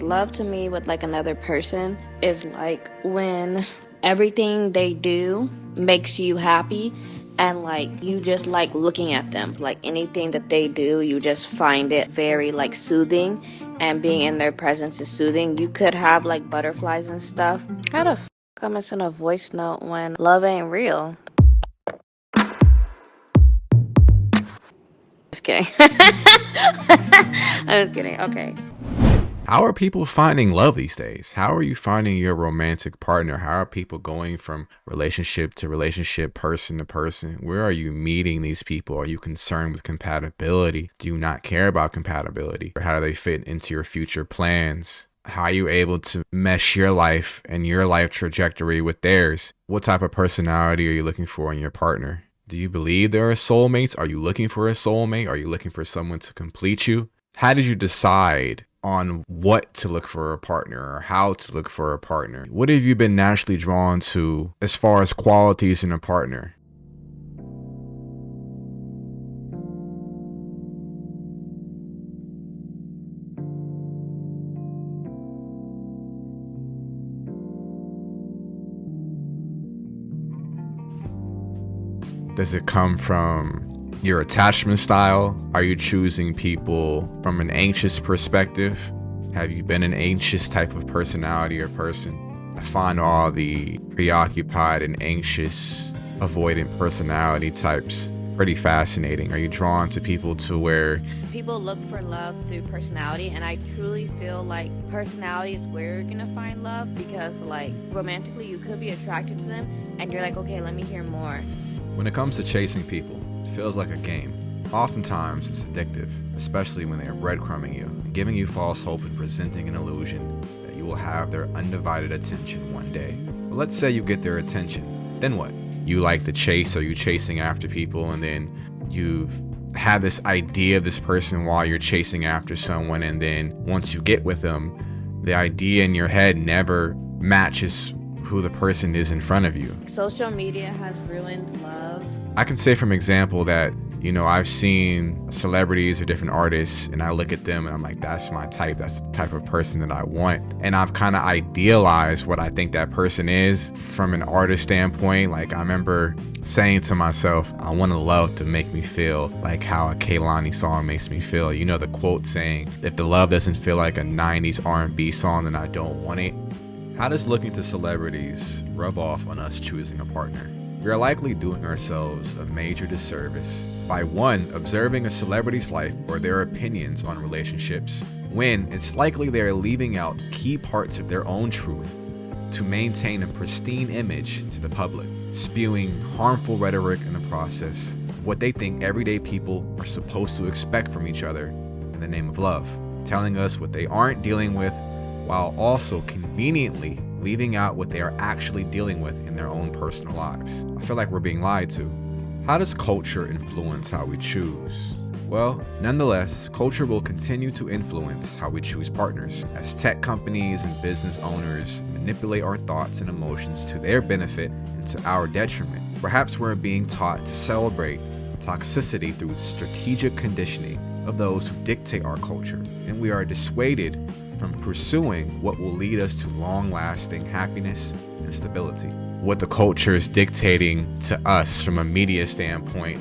Love to me with like another person is like when everything they do makes you happy and like you just like looking at them. Like anything that they do, you just find it very like soothing, and being in their presence is soothing. You could have like butterflies and stuff. How the f I'm missing a voice note when love ain't real? Just kidding. I'm just kidding. Okay. How are people finding love these days? How are you finding your romantic partner? How are people going from relationship to relationship, person to person? Where are you meeting these people? Are you concerned with compatibility? Do you not care about compatibility? Or how do they fit into your future plans? How are you able to mesh your life and your life trajectory with theirs? What type of personality are you looking for in your partner? Do you believe there are soulmates? Are you looking for a soulmate? Are you looking for someone to complete you? How did you decide on what to look for a partner or how to look for a partner? What have you been naturally drawn to as far as qualities in a partner? Does it come from your attachment style? Are you choosing people from an anxious perspective? Have you been an anxious type of personality or person? I find all the preoccupied and anxious, avoidant personality types pretty fascinating. Are you drawn to people to where People look for love through personality, and I truly feel like personality is where you're gonna find love, because like romantically you could be attracted to them and you're like, okay, let me hear more. when it comes to chasing people, it feels like a game. Oftentimes it's addictive, especially when they are breadcrumbing you, giving you false hope and presenting an illusion that you will have their undivided attention one day. But let's say you get their attention, then what? You like the chase, so you chasing after people, and then you've had this idea of this person while you're chasing after someone, and then once you get with them, the idea in your head never matches who the person is in front of you. Social media has ruined love. I can say from example that, I've seen celebrities or different artists and I look at them and I'm like, that's my type. That's the type of person that I want. And I've kind of idealized what I think that person is from an artist standpoint. Like I remember saying to myself, I want a love to make me feel like how a Kehlani song makes me feel. You know the quote saying, if the love doesn't feel like a 90s R&B song, then I don't want it. How does looking to celebrities rub off on us choosing a partner? We are likely doing ourselves a major disservice by one, observing a celebrity's life or their opinions on relationships, when it's likely they are leaving out key parts of their own truth to maintain a pristine image to the public, spewing harmful rhetoric in the process of what they think everyday people are supposed to expect from each other in the name of love, telling us what they aren't dealing with while also conveniently leaving out what they are actually dealing with in their own personal lives. I feel like we're being lied to. How does culture influence how we choose? Well, nonetheless, culture will continue to influence how we choose partners as tech companies and business owners manipulate our thoughts and emotions to their benefit and to our detriment. Perhaps we're being taught to celebrate toxicity through strategic conditioning of those who dictate our culture, and we are dissuaded from pursuing what will lead us to long-lasting happiness and stability. What the culture is dictating to us from a media standpoint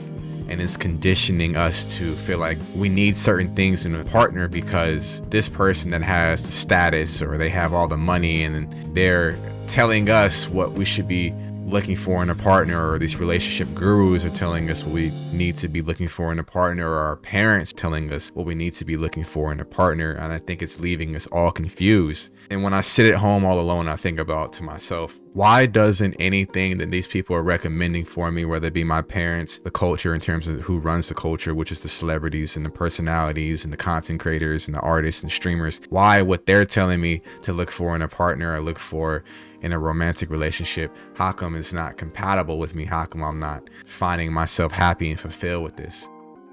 and is conditioning us to feel like we need certain things in a partner because this person that has the status or they have all the money and they're telling us what we should be looking for in a partner, or these relationship gurus are telling us what we need to be looking for in a partner, or our parents telling us what we need to be looking for in a partner. And I think it's leaving us all confused. And when I sit at home all alone, I think about to myself, why doesn't anything that these people are recommending for me, whether it be my parents, the culture in terms of who runs the culture, which is the celebrities and the personalities and the content creators and the artists and streamers, why what they're telling me to look for in a partner or look for in a romantic relationship, how come it's not compatible with me? How come I'm not finding myself happy and fulfilled with this?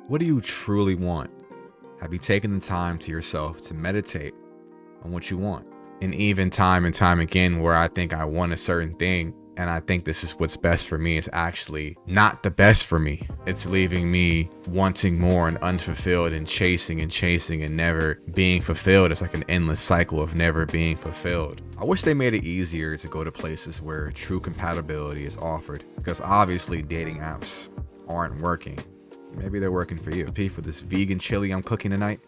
What do you truly want? Have you taken the time to yourself to meditate on what you want? And even time and time again, where I think I want a certain thing, And I think this is what's best for me is actually not the best for me. It's leaving me wanting more and unfulfilled and chasing and never being fulfilled. It's like an endless cycle of never being fulfilled. I wish they made it easier to go to places where true compatibility is offered, because obviously dating apps aren't working. Maybe they're working for you. Pay for this vegan chili I'm cooking tonight,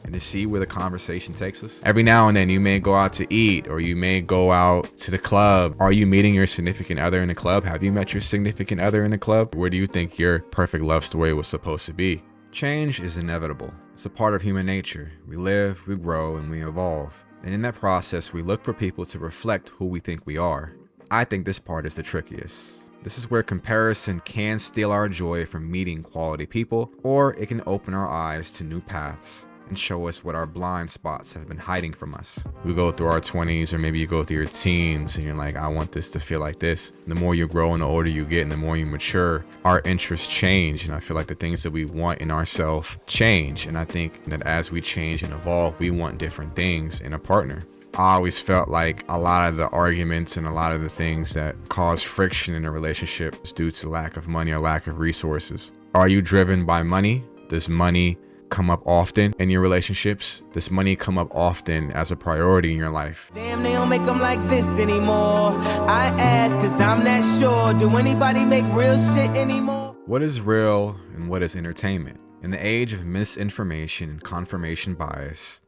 and to see where the conversation takes us. Every now and then you may go out to eat, or you may go out to the club. Are you meeting your significant other in the club? Have you met your significant other in the club? Where do you think your perfect love story was supposed to be? Change is inevitable. It's a part of human nature. We live, we grow, and we evolve. And in that process, we look for people to reflect who we think we are. I think this part is the trickiest. This is where comparison can steal our joy from meeting quality people, or it can open our eyes to new paths and show us what our blind spots have been hiding from us. We go through our 20s, or maybe you go through your teens and you're like, I want this to feel like this. The more you grow and the older you get and the more you mature, our interests change. And I feel like the things that we want in ourselves change. And I think that as we change and evolve, we want different things in a partner. I always felt like a lot of the arguments and a lot of the things that cause friction in a relationship is due to lack of money or lack of resources. Are you driven by money? Does money come up often in your relationships? Does money come up often as a priority in your life? Damn, they don't make them like this anymore. I ask cause I'm not sure. Do anybody make real shit anymore? What is real and what is entertainment? In the age of misinformation and confirmation bias,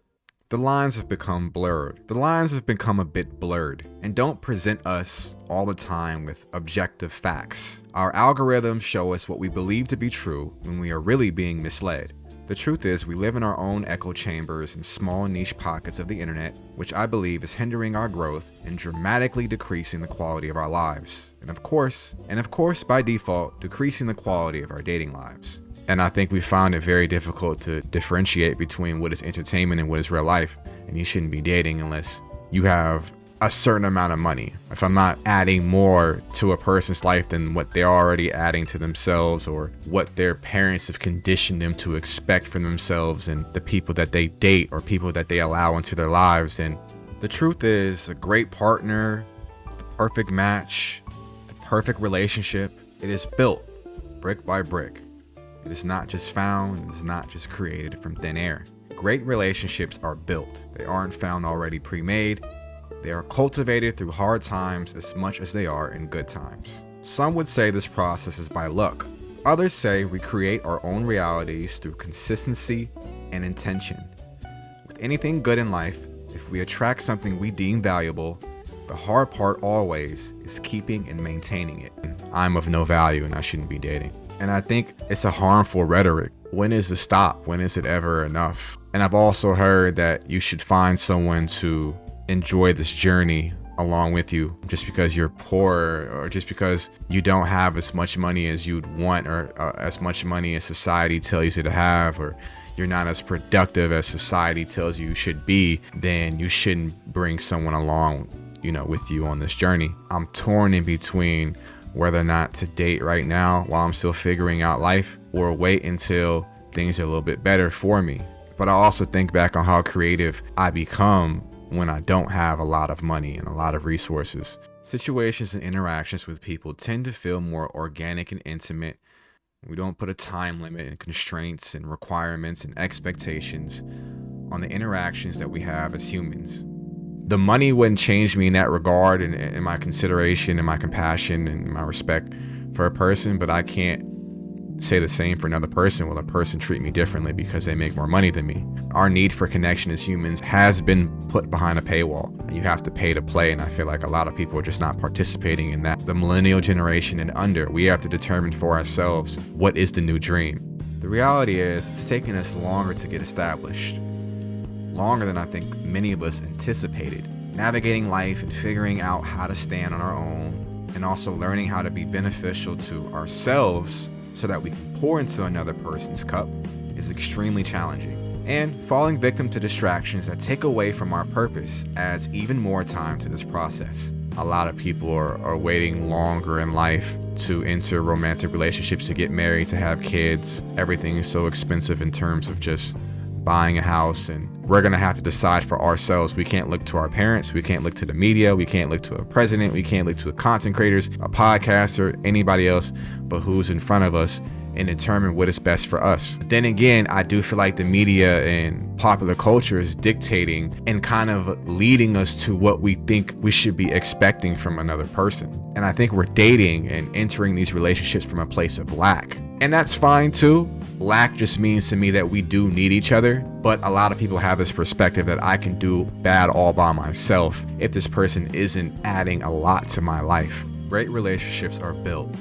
the lines have become blurred. The lines have become a bit blurred and don't present us all the time with objective facts. Our algorithms show us what we believe to be true when we are really being misled. The truth is, we live in our own echo chambers and small niche pockets of the internet, which I believe is hindering our growth and dramatically decreasing the quality of our lives. And of course, by default, decreasing the quality of our dating lives. And I think we found it very difficult to differentiate between what is entertainment and what is real life. And you shouldn't be dating unless you have a certain amount of money. If I'm not adding more to a person's life than what they're already adding to themselves, or what their parents have conditioned them to expect from themselves and the people that they date or people that they allow into their lives, then the truth is, a great partner, the perfect match, the perfect relationship, it is built brick by brick. It is not just found, it is not just created from thin air. Great relationships are built. They aren't found already pre-made. They are cultivated through hard times as much as they are in good times. Some would say this process is by luck. Others say we create our own realities through consistency and intention. With anything good in life, if we attract something we deem valuable, the hard part always is keeping and maintaining it. I'm of no value and I shouldn't be dating. And I think it's a harmful rhetoric. When is the stop? When is it ever enough? And I've also heard that you should find someone to enjoy this journey along with you. Just because you're poor, or just because you don't have as much money as you'd want, or as much money as society tells you to have, or you're not as productive as society tells you should be, then you shouldn't bring someone along, with you on this journey. I'm torn in between whether or not to date right now while I'm still figuring out life, or wait until things are a little bit better for me. But I also think back on how creative I become when I don't have a lot of money and a lot of resources. Situations and interactions with people tend to feel more organic and intimate. We don't put a time limit and constraints and requirements and expectations on the interactions that we have as humans. The money wouldn't change me in that regard, and in my consideration and my compassion and my respect for a person, but I can't say the same for another person. Will a person treat me differently because they make more money than me? Our need for connection as humans has been put behind a paywall, and you have to pay to play, and I feel like a lot of people are just not participating in that. The millennial generation and under, we have to determine for ourselves what is the new dream. The reality is, it's taken us longer to get established, longer than I think many of us anticipated. Navigating life and figuring out how to stand on our own, and also learning how to be beneficial to ourselves so that we can pour into another person's cup, is extremely challenging. And falling victim to distractions that take away from our purpose adds even more time to this process. A lot of people are waiting longer in life to enter romantic relationships, to get married, to have kids. Everything is so expensive in terms of just buying a house, and we're going to have to decide for ourselves. We can't look to our parents. We can't look to the media. We can't look to a president. We can't look to a content creators, a podcaster, anybody else, but who's in front of us, and determine what is best for us. Then again, I do feel like the media and popular culture is dictating and kind of leading us to what we think we should be expecting from another person. And I think we're dating and entering these relationships from a place of lack. And that's fine too. Lack just means to me that we do need each other, but a lot of people have this perspective that I can do bad all by myself if this person isn't adding a lot to my life. Great relationships are built.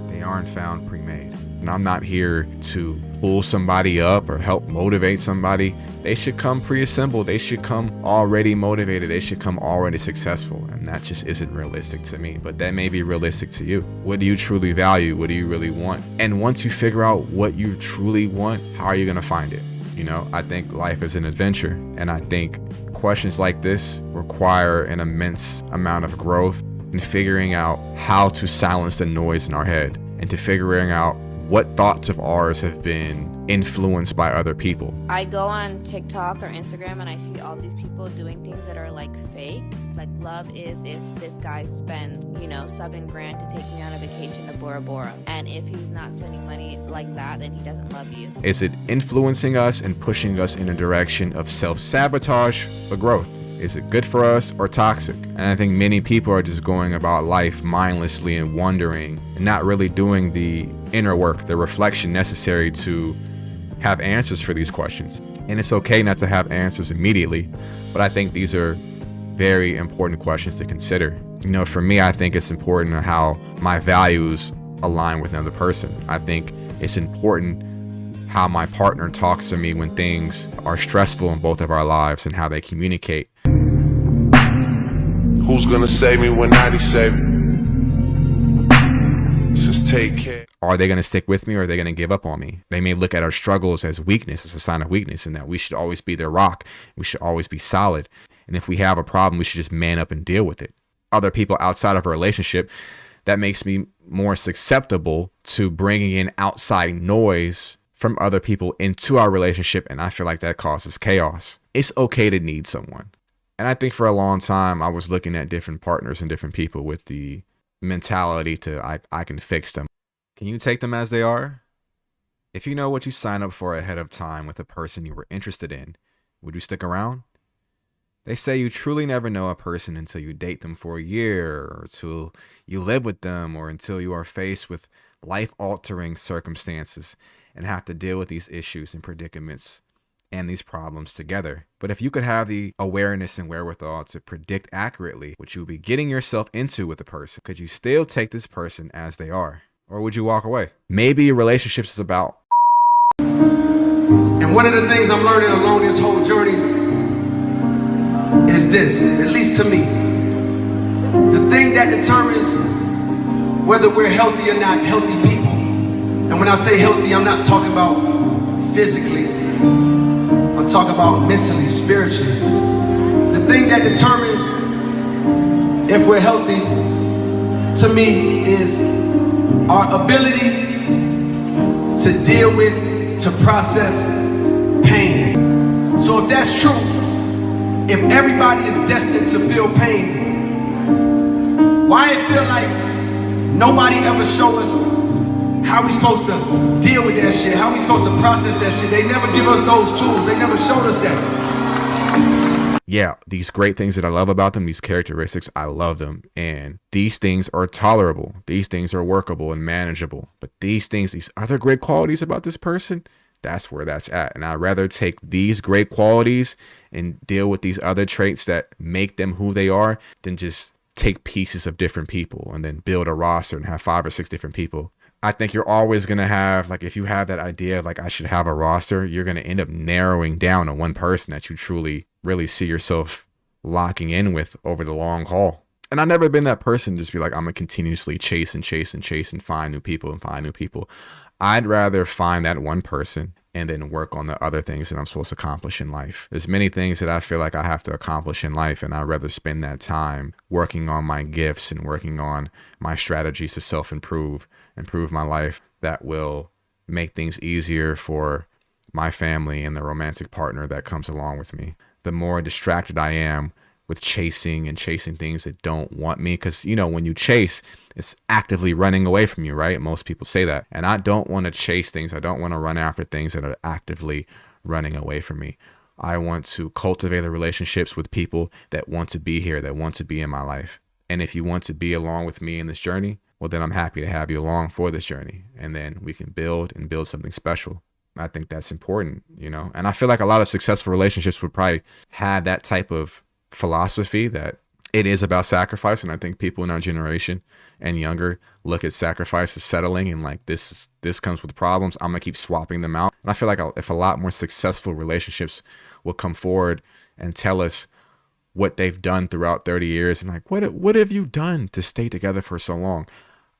They aren't found pre-made. And I'm not here to pull somebody up or help motivate somebody. They should come pre-assembled. They should come already motivated. They should come already successful. And that just isn't realistic to me, but that may be realistic to you. What do you truly value? What do you really want? And once you figure out what you truly want, how are you going to find it? You know, I think life is an adventure. And I think questions like this require an immense amount of growth in figuring out how to silence the noise in our head, and to figuring out what thoughts of ours have been influenced by other people. I go on TikTok or Instagram and I see all these people doing things that are like fake. Like, love is if this guy spends, $7,000 to take me on a vacation to Bora Bora. And if he's not spending money like that, then he doesn't love you. Is it influencing us and pushing us in a direction of self-sabotage or growth? Is it good for us or toxic? And I think many people are just going about life mindlessly and wondering and not really doing the inner work, the reflection necessary to have answers for these questions. And it's okay not to have answers immediately, but I think these are very important questions to consider. For me, I think it's important how my values align with another person. I think it's important how my partner talks to me when things are stressful in both of our lives and how they communicate. Who's gonna save me when I need saving? Just take care. Are they going to stick with me, or are they going to give up on me? They may look at our struggles as weakness, as a sign of weakness, and that we should always be their rock. We should always be solid. And if we have a problem, we should just man up and deal with it. Other people outside of a relationship, that makes me more susceptible to bringing in outside noise from other people into our relationship. And I feel like that causes chaos. It's okay to need someone. And I think for a long time, I was looking at different partners and different people with the mentality to, I can fix them. Can you take them as they are? If you know what you sign up for ahead of time with a person you were interested in, would you stick around? They say you truly never know a person until you date them for a year, or until you live with them, or until you are faced with life-altering circumstances and have to deal with these issues and predicaments and these problems together. But if you could have the awareness and wherewithal to predict accurately what you'll be getting yourself into with a person, could you still take this person as they are? Or would you walk away? Maybe relationships is about. And one of the things I'm learning along this whole journey is this, at least to me. The thing that determines whether we're healthy or not healthy people. And when I say healthy, I'm not talking about physically. I'm talking about mentally, spiritually. The thing that determines if we're healthy, to me, is our ability to deal with, to process pain. So if that's true, if everybody is destined to feel pain, why it feel like nobody ever show us how we supposed to deal with that shit, how we supposed to process that shit? They never give us those tools. They never showed us that. Yeah, these great things that I love about them, these characteristics, I love them. And these things are tolerable. These things are workable and manageable. But these things, these other great qualities about this person, that's where that's at. And I'd rather take these great qualities and deal with these other traits that make them who they are than just take pieces of different people and then build a roster and have 5 or 6 different people. I think you're always going to have, like, if you have that idea of, like, I should have a roster, you're going to end up narrowing down on one person that you truly, really see yourself locking in with over the long haul. And I've never been that person to just be like, I'm going to continuously chase and find new people and find new people. I'd rather find that one person and then work on the other things that I'm supposed to accomplish in life. There's many things that I feel like I have to accomplish in life, and I'd rather spend that time working on my gifts and working on my strategies to self-improve, improve my life, that will make things easier for my family and the romantic partner that comes along with me. The more distracted I am with chasing things that don't want me, because when you chase, it's actively running away from you, right? Most people say that, and I don't want to chase things. I don't want to run after things that are actively running away from me. I want to cultivate the relationships with people that want to be here, that want to be in my life. And if you want to be along with me in this journey, well, then I'm happy to have you along for this journey, and then we can build something special. I think that's important, and I feel like a lot of successful relationships would probably have that type of philosophy, that it is about sacrifice. And I think people in our generation and younger look at sacrifice as settling, and like, this comes with problems, I'm gonna keep swapping them out. And I feel like if a lot more successful relationships will come forward and tell us what they've done throughout 30 years and like, what have you done to stay together for so long?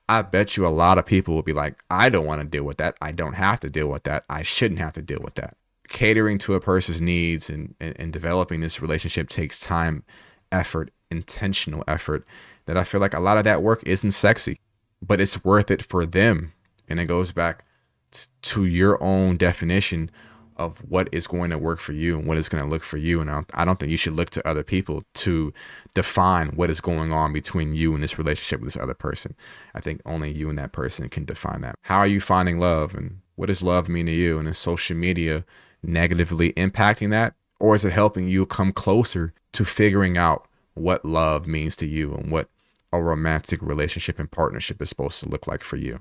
I bet you a lot of people will be like, I don't want to deal with that. I don't have to deal with that. I shouldn't have to deal with that. Catering to a person's needs and developing this relationship takes time, effort, intentional effort, that I feel like a lot of that work isn't sexy, but it's worth it for them. And it goes back to your own definition of what is going to work for you and what is going to look for you. And I don't think you should look to other people to define what is going on between you and this relationship with this other person. I think only you and that person can define that. How are you finding love, and what does love mean to you? And is social media negatively impacting that, or is it helping you come closer to figuring out what love means to you and what a romantic relationship and partnership is supposed to look like for you?